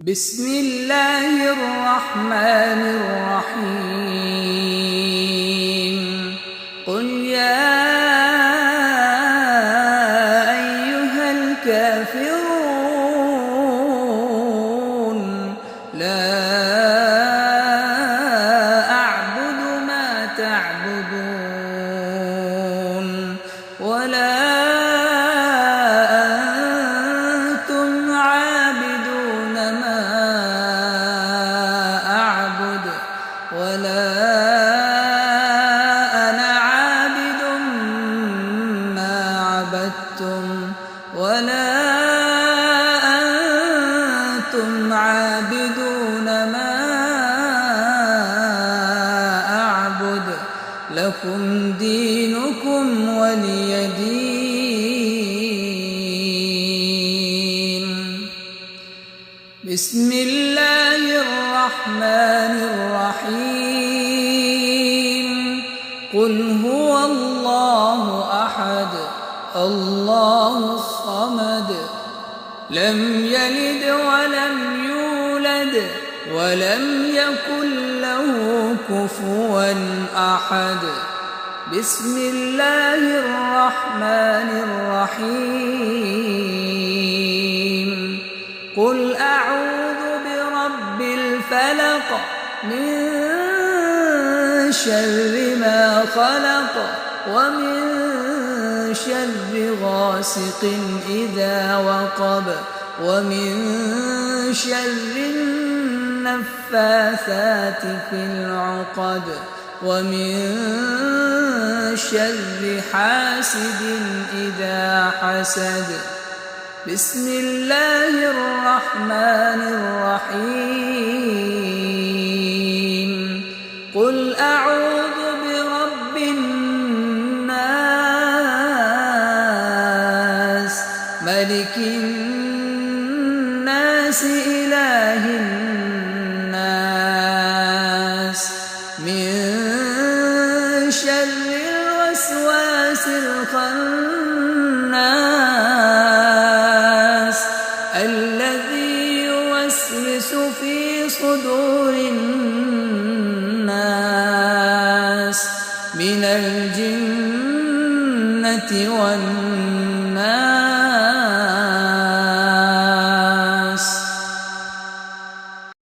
بسم الله الرحمن الرحيم قل يا أيها الكافرون لا أعبد ما تعبدون ولا أنتم عابدون ما أعبد ولا أنا عابد ما عبدتم ولا أنتم عابدون ما أعبد لكم دينكم ولي دين. بسم الله الرحمن الرحيم قل هو الله أحد الله الصمد لم يلد ولم يولد ولم يكن له كفوا أحد. بسم الله الرحمن الرحيم قل أعوذ برب الفلق من شر ما خلق ومن شر غاسق إذا وقب ومن شر النفاثات في العقد ومن شر حاسد إذا حسد. بسم الله الرحمن الرحيم قل أعوذ برب الناس ملك الناس إله الناس من شر الوسواس الخناس الذي يوسوس في صدور الناس من الجنة والناس.